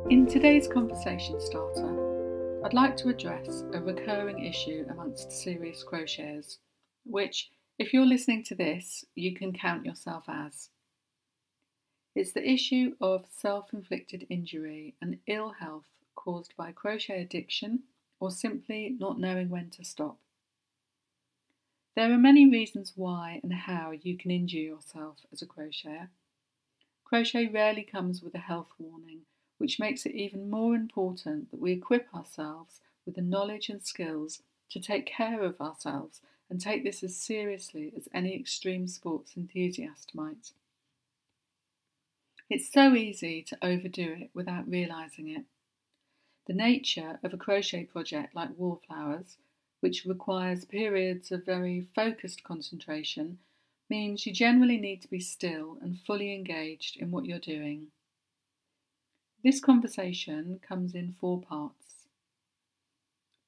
In today's conversation starter, I'd like to address a recurring issue amongst serious crocheters, which, if you're listening to this, you can count yourself as. It's the issue of self-inflicted injury and ill health caused by crochet addiction or simply not knowing when to stop. There are many reasons why and how you can injure yourself as a crocheter. Crochet rarely comes with a health warning, which makes it even more important that we equip ourselves with the knowledge and skills to take care of ourselves and take this as seriously as any extreme sports enthusiast might. It's so easy to overdo it without realising it. The nature of a crochet project like Wallflowers, which requires periods of very focused concentration, means you generally need to be still and fully engaged in what you're doing. This conversation comes in 4 parts.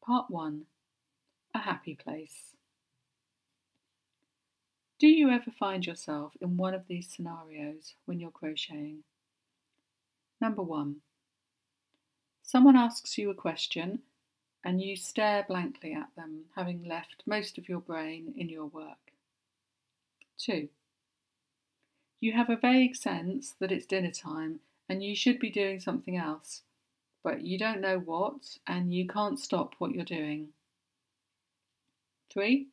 Part 1. A happy place. Do you ever find yourself in one of these scenarios when you're crocheting? Number 1. Someone asks you a question and you stare blankly at them, having left most of your brain in your work. 2. You have a vague sense that it's dinner time and you should be doing something else, but you don't know what and you can't stop what you're doing. 3.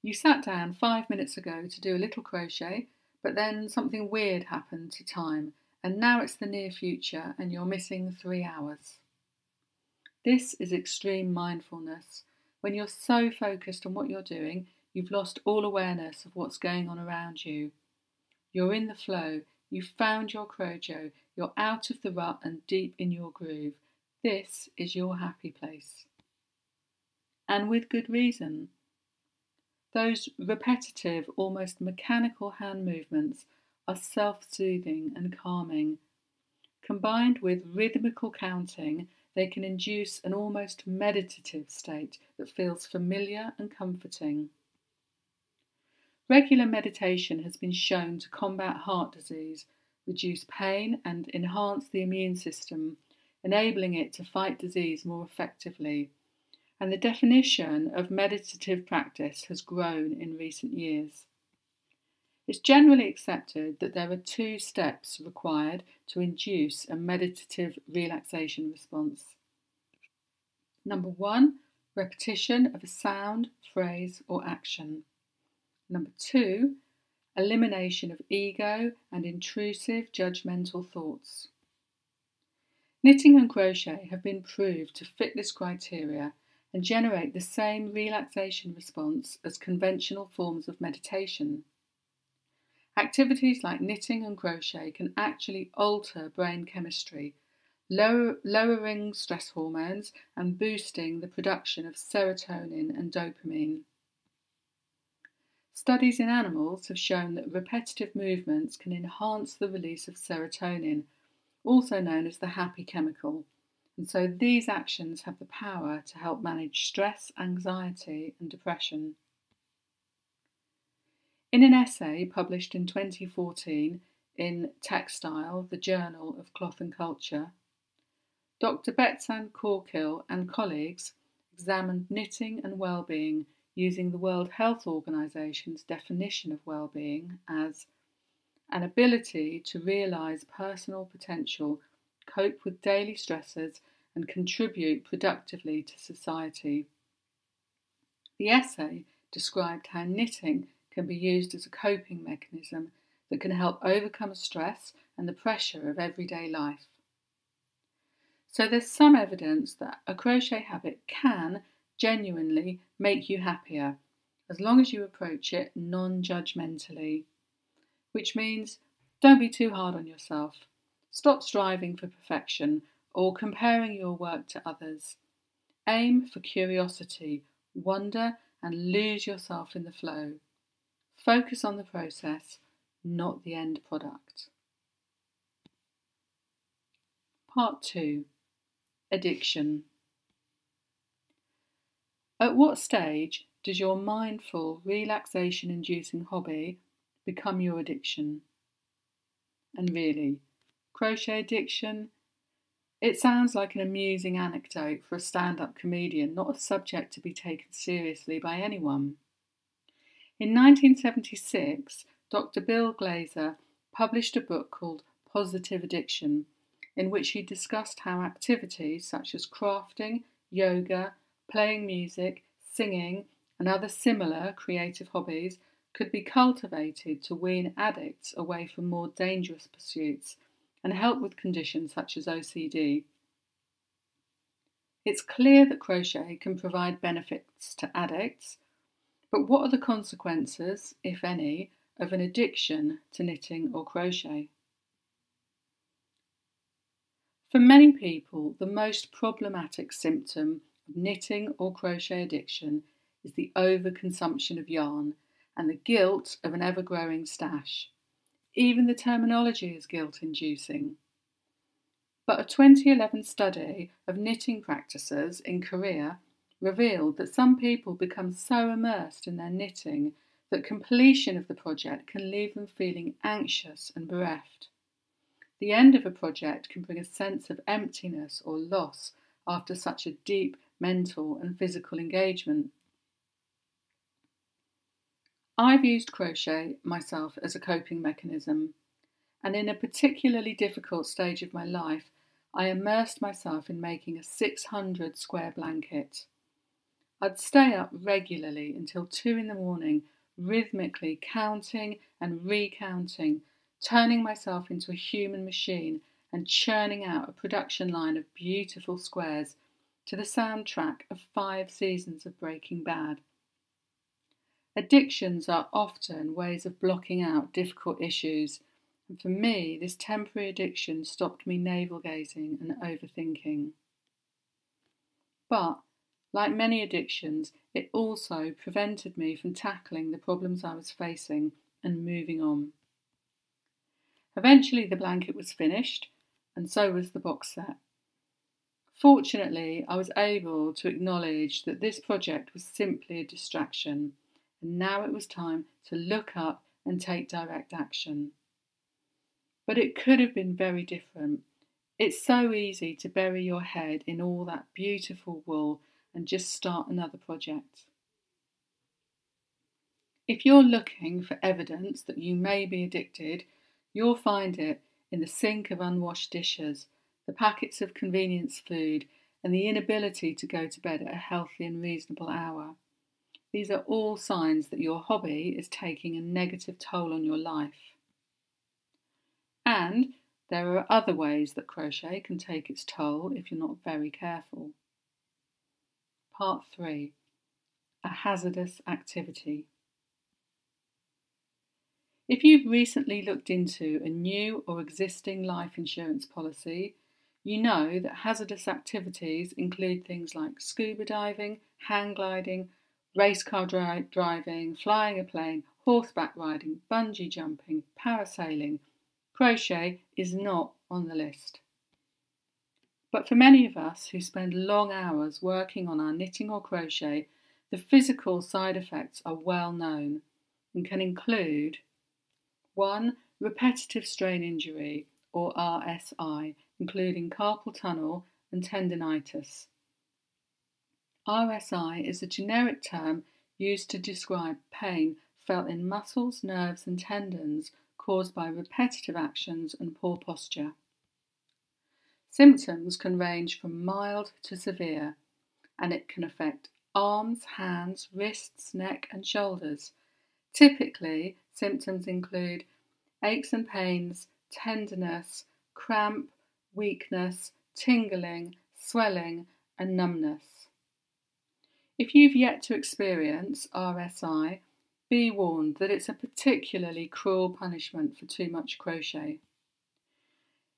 You sat down 5 minutes ago to do a little crochet, but then something weird happened to time and now it's the near future and you're missing 3 hours. This is extreme mindfulness. When you're so focused on what you're doing, you've lost all awareness of what's going on around you. You're in the flow, you've found your crojo, you're out of the rut and deep in your groove. This is your happy place. And with good reason. Those repetitive, almost mechanical hand movements are self-soothing and calming. Combined with rhythmical counting, they can induce an almost meditative state that feels familiar and comforting. Regular meditation has been shown to combat heart disease, reduce pain and enhance the immune system, enabling it to fight disease more effectively. And the definition of meditative practice has grown in recent years. It's generally accepted that there are 2 steps required to induce a meditative relaxation response. Number 1, repetition of a sound, phrase or action. Number 2, elimination of ego and intrusive judgmental thoughts. Knitting and crochet have been proved to fit this criteria and generate the same relaxation response as conventional forms of meditation. Activities like knitting and crochet can actually alter brain chemistry, lowering stress hormones and boosting the production of serotonin and dopamine. Studies in animals have shown that repetitive movements can enhance the release of serotonin, also known as the happy chemical, and so these actions have the power to help manage stress, anxiety and depression. In an essay published in 2014 in Textile, the Journal of Cloth and Culture, Dr. Betsan Corkill and colleagues examined knitting and well-being using the World Health Organization's definition of well-being as an ability to realise personal potential, cope with daily stresses and contribute productively to society. The essay described how knitting can be used as a coping mechanism that can help overcome stress and the pressure of everyday life. So there's some evidence that a crochet habit can genuinely make you happier, as long as you approach it non-judgmentally. Which means don't be too hard on yourself. Stop striving for perfection or comparing your work to others. Aim for curiosity, wonder and lose yourself in the flow. Focus on the process, not the end product. Part 2. Addiction. At what stage does your mindful, relaxation-inducing hobby become your addiction? And really, crochet addiction? It sounds like an amusing anecdote for a stand-up comedian, not a subject to be taken seriously by anyone. In 1976, Dr. Bill Glazer published a book called Positive Addiction, in which he discussed how activities such as crafting, yoga, playing music, singing, and other similar creative hobbies could be cultivated to wean addicts away from more dangerous pursuits and help with conditions such as OCD. It's clear that crochet can provide benefits to addicts, but what are the consequences, if any, of an addiction to knitting or crochet? For many people, the most problematic symptom of knitting or crochet addiction is the overconsumption of yarn and the guilt of an ever-growing stash. Even the terminology is guilt-inducing. But a 2011 study of knitting practices in Korea revealed that some people become so immersed in their knitting that completion of the project can leave them feeling anxious and bereft. The end of a project can bring a sense of emptiness or loss after such a deep mental and physical engagement. I've used crochet myself as a coping mechanism, and in a particularly difficult stage of my life, I immersed myself in making a 600 square blanket. I'd stay up regularly until 2 in the morning, rhythmically counting and recounting, turning myself into a human machine and churning out a production line of beautiful squares to the soundtrack of 5 seasons of Breaking Bad. Addictions are often ways of blocking out difficult issues, and for me, this temporary addiction stopped me navel-gazing and overthinking. But, like many addictions, it also prevented me from tackling the problems I was facing and moving on. Eventually the blanket was finished, and so was the box set. Fortunately, I was able to acknowledge that this project was simply a distraction, and now it was time to look up and take direct action. But it could have been very different. It's so easy to bury your head in all that beautiful wool and just start another project. If you're looking for evidence that you may be addicted, you'll find it in the sink of unwashed dishes, the packets of convenience food, and the inability to go to bed at a healthy and reasonable hour. These are all signs that your hobby is taking a negative toll on your life. And there are other ways that crochet can take its toll if you're not very careful. Part 3. A hazardous activity. If you've recently looked into a new or existing life insurance policy, you know that hazardous activities include things like scuba diving, hang gliding, race car driving, flying a plane, horseback riding, bungee jumping, parasailing. Crochet is not on the list. But for many of us who spend long hours working on our knitting or crochet, the physical side effects are well known and can include 1. Repetitive strain injury, or RSI, including carpal tunnel and tendinitis. RSI is a generic term used to describe pain felt in muscles, nerves and tendons caused by repetitive actions and poor posture. Symptoms can range from mild to severe, and it can affect arms, hands, wrists, neck and shoulders. Typically, symptoms include aches and pains, tenderness, cramp, weakness, tingling, swelling and numbness. If you've yet to experience RSI, be warned that it's a particularly cruel punishment for too much crochet.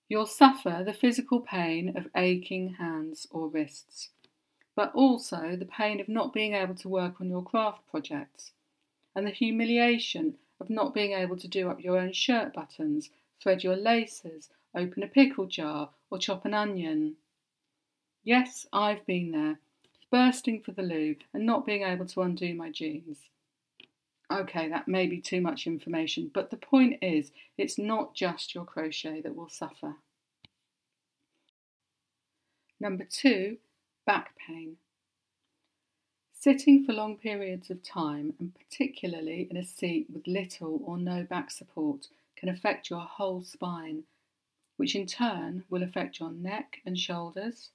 You'll suffer the physical pain of aching hands or wrists, but also the pain of not being able to work on your craft projects, and the humiliation of not being able to do up your own shirt buttons, thread your laces, open a pickle jar, or chop an onion. Yes, I've been there, bursting for the loo and not being able to undo my jeans. Okay, that may be too much information, but the point is, it's not just your crochet that will suffer. Number 2, back pain. Sitting for long periods of time, and particularly in a seat with little or no back support, can affect your whole spine, which in turn will affect your neck and shoulders,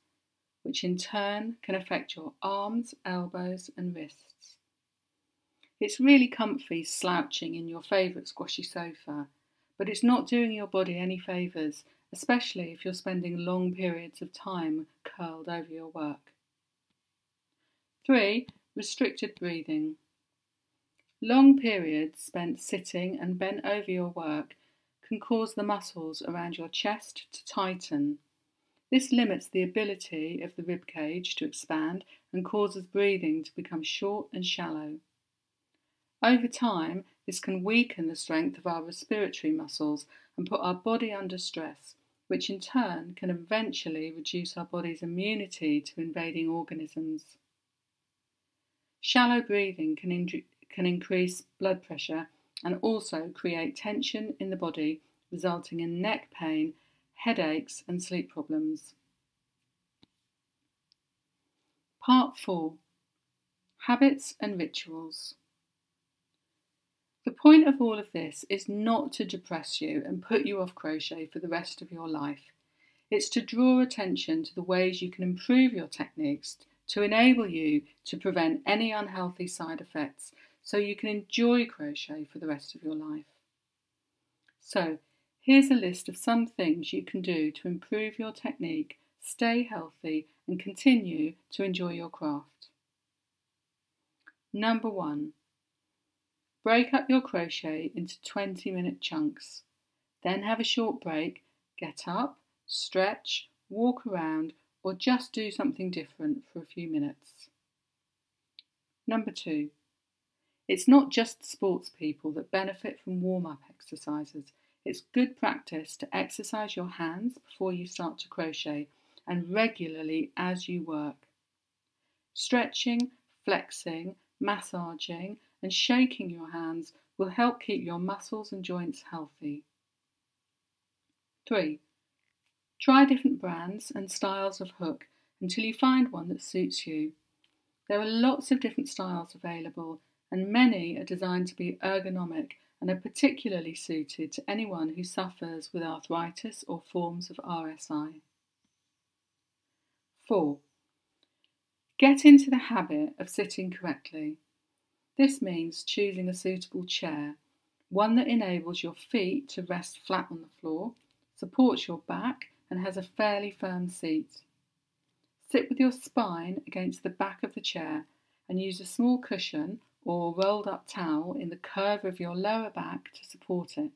which in turn can affect your arms, elbows and wrists. It's really comfy slouching in your favourite squashy sofa, but it's not doing your body any favours, especially if you're spending long periods of time curled over your work. 3. Restricted breathing. Long periods spent sitting and bent over your work can cause the muscles around your chest to tighten. This limits the ability of the rib cage to expand and causes breathing to become short and shallow. Over time, this can weaken the strength of our respiratory muscles and put our body under stress, which in turn can eventually reduce our body's immunity to invading organisms. Shallow breathing can increase blood pressure and also create tension in the body, resulting in neck pain, headaches and sleep problems. Part 4. Habits and rituals. The point of all of this is not to depress you and put you off crochet for the rest of your life. It's to draw attention to the ways you can improve your techniques to enable you to prevent any unhealthy side effects so you can enjoy crochet for the rest of your life. So, here's a list of some things you can do to improve your technique, stay healthy and continue to enjoy your craft. Number 1. Break up your crochet into 20-minute chunks. Then have a short break, get up, stretch, walk around or just do something different for a few minutes. Number 2. It's not just sports people that benefit from warm-up exercises. It's good practice to exercise your hands before you start to crochet and regularly as you work. Stretching, flexing, massaging and shaking your hands will help keep your muscles and joints healthy. 3. Try different brands and styles of hook until you find one that suits you. There are lots of different styles available and many are designed to be ergonomic and are particularly suited to anyone who suffers with arthritis or forms of RSI. 4. Get into the habit of sitting correctly. This means choosing a suitable chair, one that enables your feet to rest flat on the floor, supports your back and has a fairly firm seat. Sit with your spine against the back of the chair and use a small cushion or rolled up towel in the curve of your lower back to support it.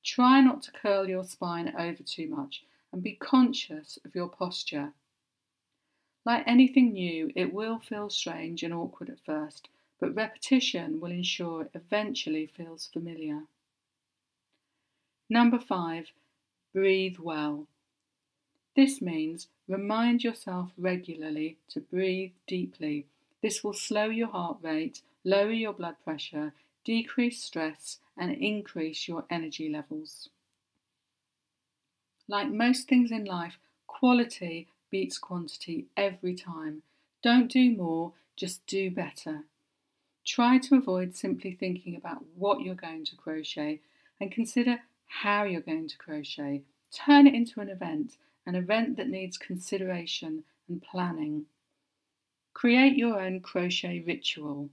Try not to curl your spine over too much and be conscious of your posture. Like anything new, it will feel strange and awkward at first, but repetition will ensure it eventually feels familiar. Number 5. Breathe well. This means remind yourself regularly to breathe deeply. This will slow your heart rate, lower your blood pressure, decrease stress and increase your energy levels. Like most things in life, quality beats quantity every time. Don't do more, just do better. Try to avoid simply thinking about what you're going to crochet and consider how you're going to crochet. Turn it into an event that needs consideration and planning. Create your own crochet ritual.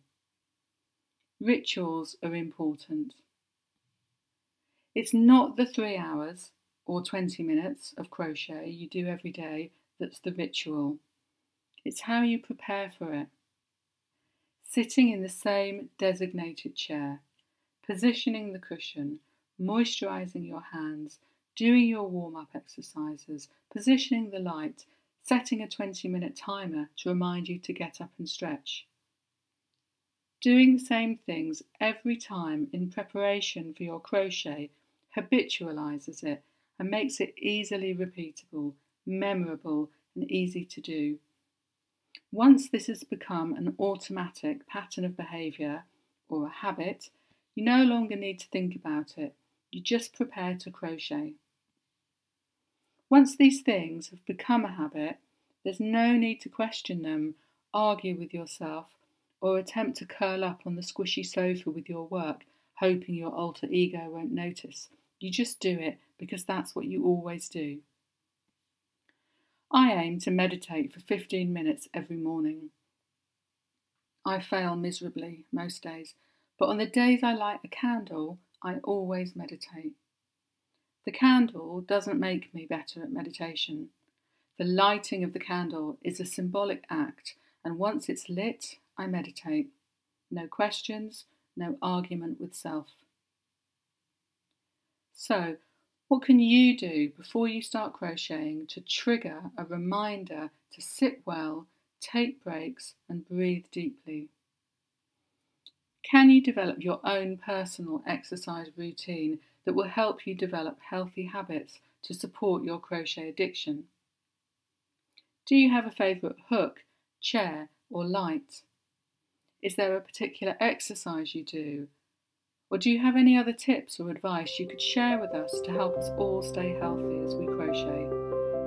Rituals are important. It's not the 3 hours or 20 minutes of crochet you do every day that's the ritual. It's how you prepare for it. Sitting in the same designated chair, positioning the cushion, moisturising your hands, doing your warm-up exercises, positioning the light, setting a 20-minute timer to remind you to get up and stretch. Doing the same things every time in preparation for your crochet habitualises it and makes it easily repeatable, memorable and easy to do. Once this has become an automatic pattern of behaviour or a habit, you no longer need to think about it. You just prepare to crochet. Once these things have become a habit, there's no need to question them, argue with yourself, or attempt to curl up on the squishy sofa with your work, hoping your alter ego won't notice. You just do it because that's what you always do. I aim to meditate for 15 minutes every morning. I fail miserably most days, but on the days I light a candle, I always meditate. The candle doesn't make me better at meditation. The lighting of the candle is a symbolic act, and once it's lit, I meditate. No questions, no argument with self. So, what can you do before you start crocheting to trigger a reminder to sit well, take breaks, and breathe deeply? Can you develop your own personal exercise routine that will help you develop healthy habits to support your crochet addiction? Do you have a favourite hook, chair, or light? Is there a particular exercise you do? Or do you have any other tips or advice you could share with us to help us all stay healthy as we crochet?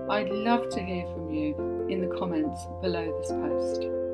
I'd love to hear from you in the comments below this post.